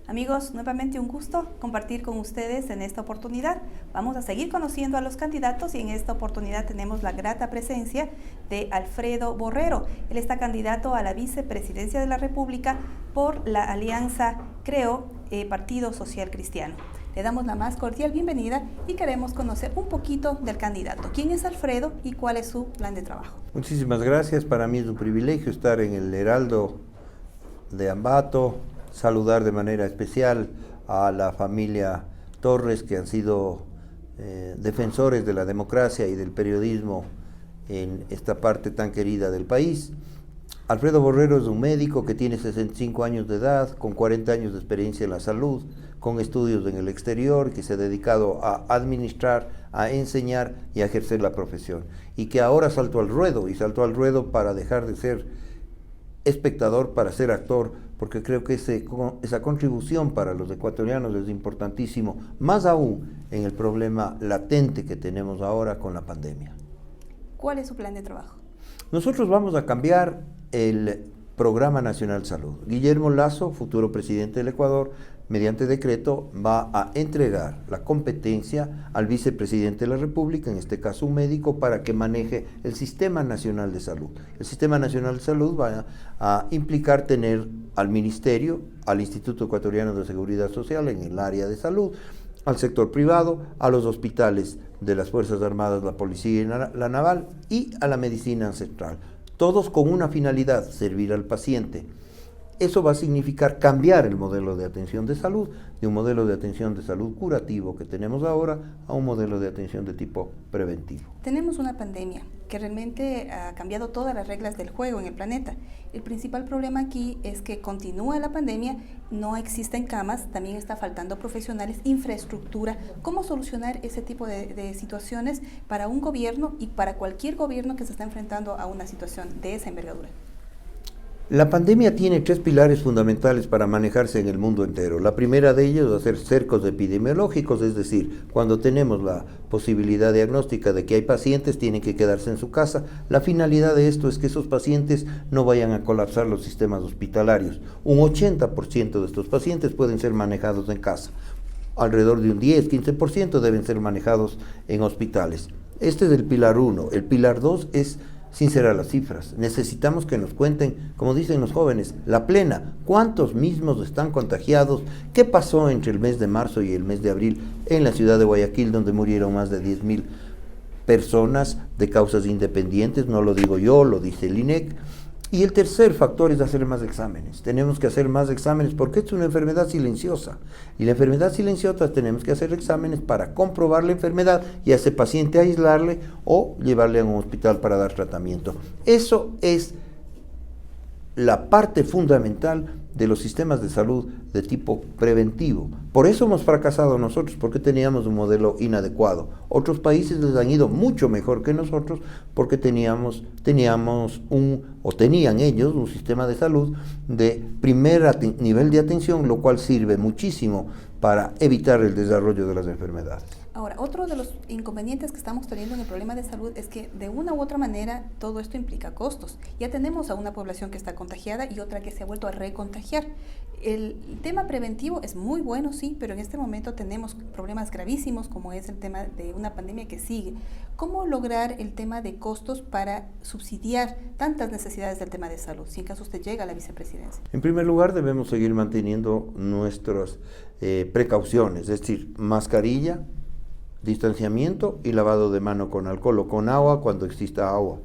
Amigos, nuevamente un gusto compartir con ustedes en esta oportunidad. Vamos a seguir conociendo a los candidatos y en esta oportunidad tenemos la grata presencia de Alfredo Borrero. Él está candidato a la vicepresidencia de la República por la alianza Creo, Partido Social Cristiano. Le damos la más cordial bienvenida y queremos conocer un poquito del candidato. ¿Quién es Alfredo y cuál es su plan de trabajo? Muchísimas gracias. Para mí es un privilegio estar en el Heraldo de Ambato, saludar de manera especial a la familia Torres, que han sido defensores de la democracia y del periodismo en esta parte tan querida del país. Alfredo Borrero es un médico que tiene 65 años de edad, con 40 años de experiencia en la salud, con estudios en el exterior, que se ha dedicado a administrar, a enseñar y a ejercer la profesión. Y que ahora saltó al ruedo para dejar de ser espectador para ser actor, porque creo que esa contribución para los ecuatorianos es importantísimo, más aún en el problema latente que tenemos ahora con la pandemia. ¿Cuál es su plan de trabajo? Nosotros vamos a cambiar el Programa Nacional de Salud. Guillermo Lasso, futuro presidente del Ecuador, mediante decreto va a entregar la competencia al vicepresidente de la República, en este caso un médico, para que maneje el Sistema Nacional de Salud. El Sistema Nacional de Salud va a implicar tener al Ministerio, al Instituto Ecuatoriano de Seguridad Social en el área de salud, al sector privado, a los hospitales de las Fuerzas Armadas, la Policía y la Naval y a la medicina ancestral. Todos con una finalidad: servir al paciente. Eso va a significar cambiar el modelo de atención de salud, de un modelo de atención de salud curativo que tenemos ahora a un modelo de atención de tipo preventivo. Tenemos una pandemia que realmente ha cambiado todas las reglas del juego en el planeta. El principal problema aquí es que continúa la pandemia, no existen camas, también está faltando profesionales, infraestructura. ¿Cómo solucionar ese tipo de situaciones para un gobierno y para cualquier gobierno que se está enfrentando a una situación de esa envergadura? La pandemia tiene tres pilares fundamentales para manejarse en el mundo entero. La primera de ellos es hacer cercos epidemiológicos, es decir, cuando tenemos la posibilidad diagnóstica de que hay pacientes, tienen que quedarse en su casa. La finalidad de esto es que esos pacientes no vayan a colapsar los sistemas hospitalarios. Un 80% de estos pacientes pueden ser manejados en casa. Alrededor de un 10-15% deben ser manejados en hospitales. Este es el pilar 1. El pilar 2 es sincerar las cifras. Necesitamos que nos cuenten, como dicen los jóvenes, la plena. ¿Cuántos mismos están contagiados? ¿Qué pasó entre el mes de marzo y el mes de abril en la ciudad de Guayaquil, donde murieron más de 10.000 personas de causas independientes? No lo digo yo, lo dice el INEC. Y el tercer factor es hacer más exámenes. Tenemos que hacer más exámenes porque es una enfermedad silenciosa. Y la enfermedad silenciosa tenemos que hacer exámenes para comprobar la enfermedad y a ese paciente aislarle o llevarle a un hospital para dar tratamiento. Eso es la parte fundamental de los sistemas de salud de tipo preventivo. Por eso hemos fracasado nosotros, porque teníamos un modelo inadecuado. Otros países les han ido mucho mejor que nosotros porque tenían ellos un sistema de salud de primer nivel de atención, lo cual sirve muchísimo para evitar el desarrollo de las enfermedades. Ahora, otro de los inconvenientes que estamos teniendo en el problema de salud es que de una u otra manera todo esto implica costos. Ya tenemos a una población que está contagiada y otra que se ha vuelto a recontagiar. El tema preventivo es muy bueno, sí, pero en este momento tenemos problemas gravísimos como es el tema de una pandemia que sigue. ¿Cómo lograr el tema de costos para subsidiar tantas necesidades del tema de salud, si en caso usted llega a la vicepresidencia? En primer lugar, debemos seguir manteniendo nuestras precauciones, es decir, mascarilla, distanciamiento y lavado de mano con alcohol o con agua cuando exista agua.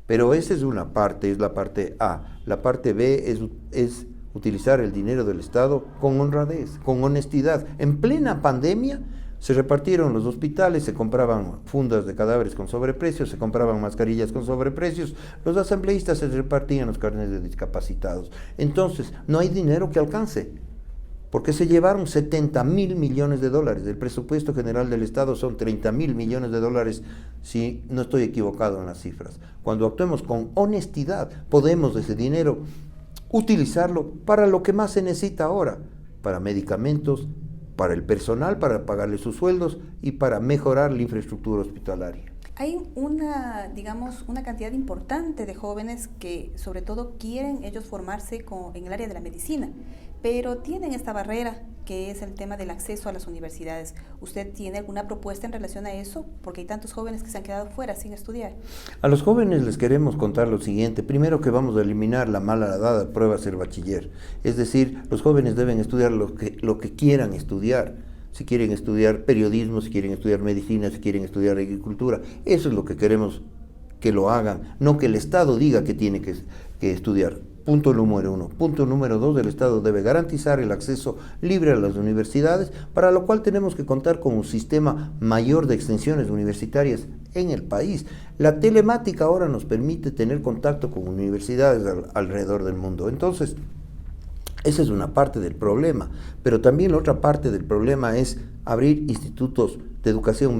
Pero esa es una parte, es la parte A. La parte B es utilizar el dinero del Estado con honradez, con honestidad. En plena pandemia se repartieron los hospitales, se compraban fundas de cadáveres con sobreprecios, se compraban mascarillas con sobreprecios, los asambleístas se repartían los carnets de discapacitados. Entonces, no hay dinero que alcance, porque se llevaron 70.000 millones de dólares. El presupuesto general del Estado son 30.000 millones de dólares, si no estoy equivocado en las cifras. Cuando actuemos con honestidad, podemos ese dinero utilizarlo para lo que más se necesita ahora, para medicamentos, para el personal, para pagarle sus sueldos y para mejorar la infraestructura hospitalaria. Hay una cantidad importante de jóvenes que sobre todo quieren ellos formarse en el área de la medicina, pero tienen esta barrera que es el tema del acceso a las universidades. ¿Usted tiene alguna propuesta en relación a eso? Porque hay tantos jóvenes que se han quedado fuera sin estudiar. A los jóvenes les queremos contar lo siguiente. Primero, que vamos a eliminar la malhadada prueba de ser bachiller. Es decir, los jóvenes deben estudiar lo que quieran estudiar. Si quieren estudiar periodismo, si quieren estudiar medicina, si quieren estudiar agricultura. Eso es lo que queremos que lo hagan, no que el Estado diga que tiene que estudiar. Punto número 1. Punto número 2, el Estado debe garantizar el acceso libre a las universidades, para lo cual tenemos que contar con un sistema mayor de extensiones universitarias en el país. La telemática ahora nos permite tener contacto con universidades alrededor del mundo. Entonces, esa es una parte del problema, pero también la otra parte del problema es abrir institutos de educación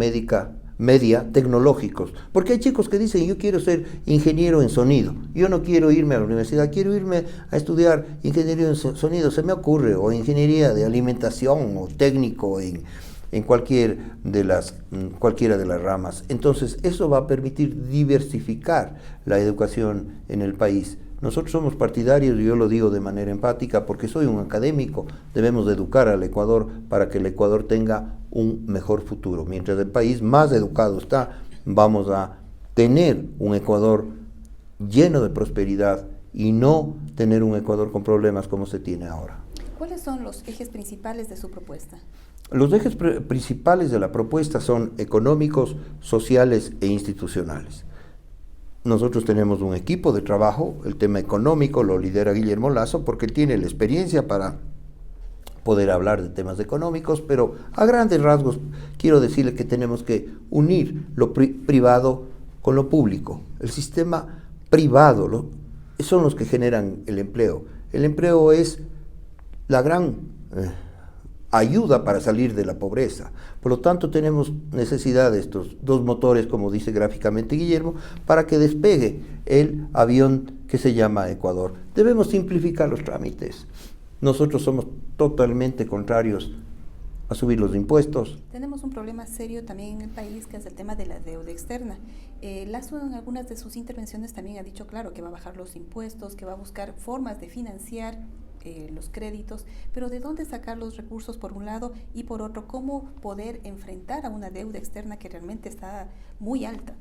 media tecnológicos, porque hay chicos que dicen: yo quiero ser ingeniero en sonido, yo no quiero irme a la universidad, quiero irme a estudiar ingeniería en sonido, se me ocurre, o ingeniería de alimentación, o técnico en cualquiera de las ramas. Entonces eso va a permitir diversificar la educación en el país. Nosotros somos partidarios, y yo lo digo de manera empática porque soy un académico, debemos de educar al Ecuador para que el Ecuador tenga un mejor futuro. Mientras el país más educado está, vamos a tener un Ecuador lleno de prosperidad y no tener un Ecuador con problemas como se tiene ahora. ¿Cuáles son los ejes principales de su propuesta? Los ejes principales de la propuesta son económicos, sociales e institucionales. Nosotros tenemos un equipo de trabajo. El tema económico lo lidera Guillermo Lasso porque tiene la experiencia para poder hablar de temas económicos, pero a grandes rasgos quiero decirle que tenemos que unir lo privado con lo público. El sistema privado son los que generan el empleo. El empleo es la gran ayuda para salir de la pobreza. Por lo tanto, tenemos necesidad de estos dos motores, como dice gráficamente Guillermo, para que despegue el avión que se llama Ecuador. Debemos simplificar los trámites. Nosotros somos totalmente contrarios a subir los impuestos. Tenemos un problema serio también en el país, que es el tema de la deuda externa. Lasso en algunas de sus intervenciones también ha dicho, claro, que va a bajar los impuestos, que va a buscar formas de financiar los créditos, pero ¿de dónde sacar los recursos por un lado? Y por otro, ¿cómo poder enfrentar a una deuda externa que realmente está muy alta?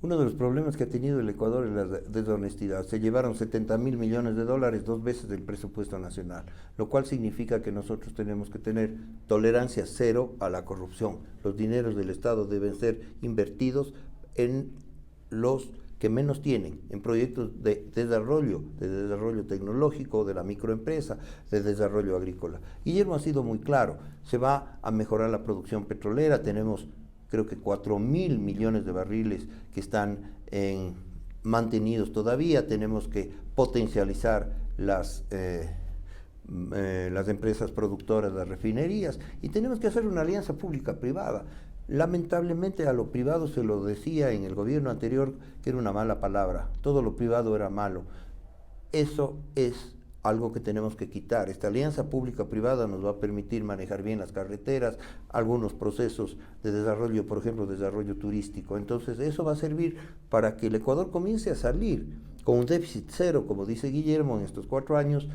Uno de los problemas que ha tenido el Ecuador es la deshonestidad. Se llevaron 70.000 millones de dólares, 2 veces del presupuesto nacional, lo cual significa que nosotros tenemos que tener tolerancia cero a la corrupción. Los dineros del Estado deben ser invertidos en los que menos tienen, en proyectos de desarrollo tecnológico, de la microempresa, de desarrollo agrícola. Guillermo ha sido muy claro: se va a mejorar la producción petrolera. Tenemos, creo que 4.000 millones de barriles que están mantenidos todavía. Tenemos que potencializar las empresas productoras, las refinerías, y tenemos que hacer una alianza pública-privada. Lamentablemente a lo privado se lo decía en el gobierno anterior que era una mala palabra, todo lo privado era malo. Eso es algo que tenemos que quitar. Esta alianza pública-privada nos va a permitir manejar bien las carreteras, algunos procesos de desarrollo, por ejemplo, desarrollo turístico. Entonces eso va a servir para que el Ecuador comience a salir con un déficit cero, como dice Guillermo, en estos 4 años,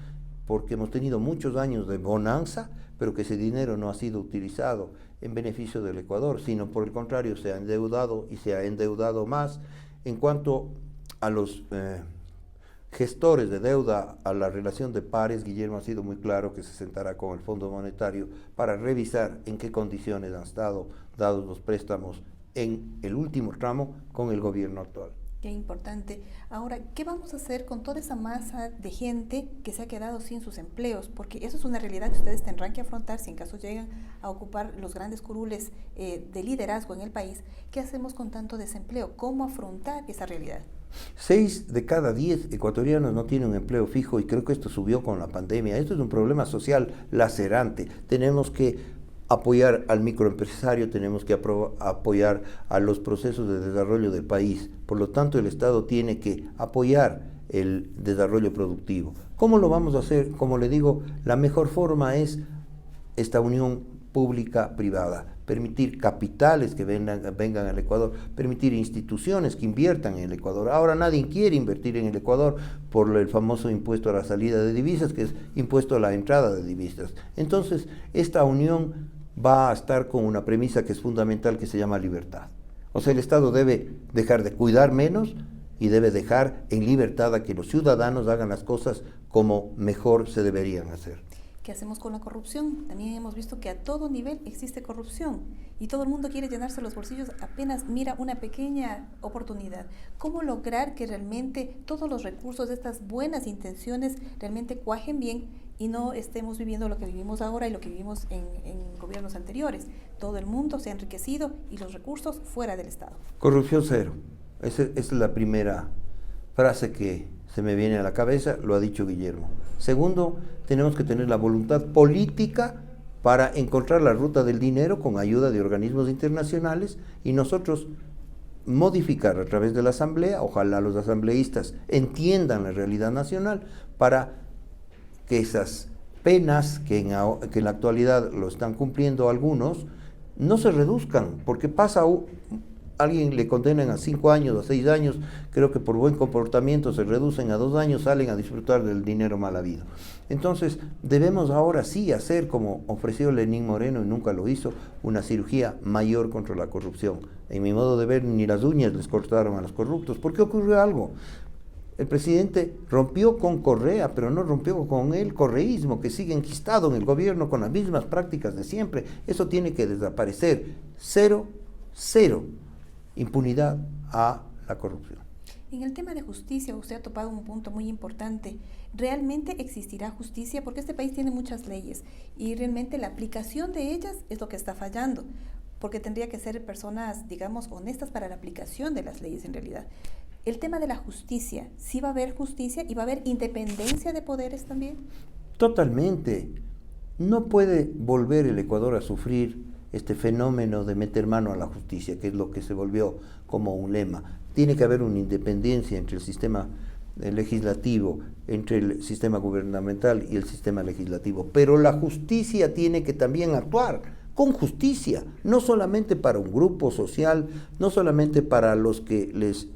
porque hemos tenido muchos años de bonanza, pero que ese dinero no ha sido utilizado en beneficio del Ecuador, sino por el contrario se ha endeudado y se ha endeudado más. En cuanto a los gestores de deuda, a la relación de pares, Guillermo ha sido muy claro que se sentará con el Fondo Monetario para revisar en qué condiciones han estado dados los préstamos en el último tramo con el gobierno actual. Qué importante. Ahora, ¿qué vamos a hacer con toda esa masa de gente que se ha quedado sin sus empleos? Porque eso es una realidad que ustedes tendrán que afrontar si en caso llegan a ocupar los grandes curules de liderazgo en el país. ¿Qué hacemos con tanto desempleo? ¿Cómo afrontar esa realidad? 6 de cada 10 ecuatorianos no tienen un empleo fijo, y creo que esto subió con la pandemia. Esto es un problema social lacerante. Tenemos que apoyar al microempresario, tenemos que apoyar a los procesos de desarrollo del país. Por lo tanto, el Estado tiene que apoyar el desarrollo productivo. ¿Cómo lo vamos a hacer? Como le digo, la mejor forma es esta unión pública-privada. permitir capitales que vengan al Ecuador, permitir instituciones que inviertan en el Ecuador. Ahora nadie quiere invertir en el Ecuador por el famoso impuesto a la salida de divisas, que es impuesto a la entrada de divisas. Entonces, esta unión va a estar con una premisa que es fundamental, que se llama libertad. O sea, el Estado debe dejar de cuidar menos y debe dejar en libertad a que los ciudadanos hagan las cosas como mejor se deberían hacer. ¿Qué hacemos con la corrupción? También hemos visto que a todo nivel existe corrupción y todo el mundo quiere llenarse los bolsillos apenas mira una pequeña oportunidad. ¿Cómo lograr que realmente todos los recursos de estas buenas intenciones realmente cuajen bien y no estemos viviendo lo que vivimos ahora y lo que vivimos en gobiernos anteriores? Todo el mundo se ha enriquecido y los recursos fuera del Estado. Corrupción cero. Esa es la primera frase que se me viene a la cabeza, lo ha dicho Guillermo. Segundo, tenemos que tener la voluntad política para encontrar la ruta del dinero con ayuda de organismos internacionales y nosotros modificar a través de la Asamblea, ojalá los asambleístas entiendan la realidad nacional para que esas penas que en la actualidad lo están cumpliendo algunos, no se reduzcan, porque pasa alguien le condenan a 5 años, a 6 años, creo que por buen comportamiento se reducen a 2 años, salen a disfrutar del dinero mal habido. Entonces, debemos ahora sí hacer, como ofreció Lenín Moreno y nunca lo hizo, una cirugía mayor contra la corrupción. En mi modo de ver, ni las uñas les cortaron a los corruptos. ¿Por qué ocurrió algo? El presidente rompió con Correa, pero no rompió con el correísmo, que sigue enquistado en el gobierno con las mismas prácticas de siempre. Eso tiene que desaparecer. Cero impunidad a la corrupción. En el tema de justicia, usted ha topado un punto muy importante. ¿Realmente existirá justicia? Porque este país tiene muchas leyes y realmente la aplicación de ellas es lo que está fallando, porque tendría que ser personas, digamos, honestas para la aplicación de las leyes en realidad. El tema de la justicia, ¿sí va a haber justicia y va a haber independencia de poderes también? Totalmente. No puede volver el Ecuador a sufrir este fenómeno de meter mano a la justicia, que es lo que se volvió como un lema. Tiene que haber una independencia entre el sistema legislativo, entre el sistema gubernamental y el sistema legislativo, pero la justicia tiene que también actuar con justicia, no solamente para un grupo social, no solamente para los que les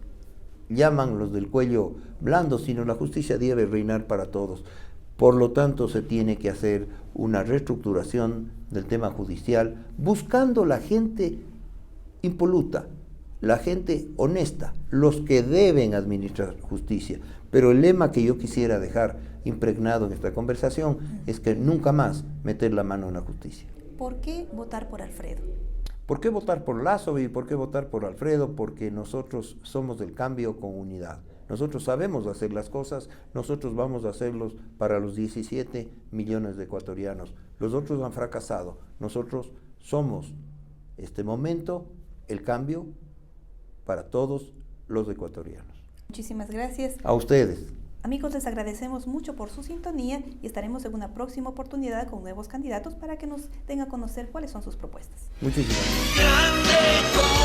llaman los del cuello blando, sino la justicia debe reinar para todos. Por lo tanto, se tiene que hacer una reestructuración del tema judicial, buscando la gente impoluta, la gente honesta, los que deben administrar justicia. Pero el lema que yo quisiera dejar impregnado en esta conversación es que nunca más meter la mano en la justicia. ¿Por qué votar por Alfredo? ¿Por qué votar por Lazo y por qué votar por Alfredo? Porque nosotros somos del cambio con unidad. Nosotros sabemos hacer las cosas, nosotros vamos a hacerlos para los 17 millones de ecuatorianos. Los otros han fracasado. Nosotros somos, este momento, el cambio para todos los ecuatorianos. Muchísimas gracias. A ustedes. Amigos, les agradecemos mucho por su sintonía y estaremos en una próxima oportunidad con nuevos candidatos para que nos den a conocer cuáles son sus propuestas. Muchísimas gracias.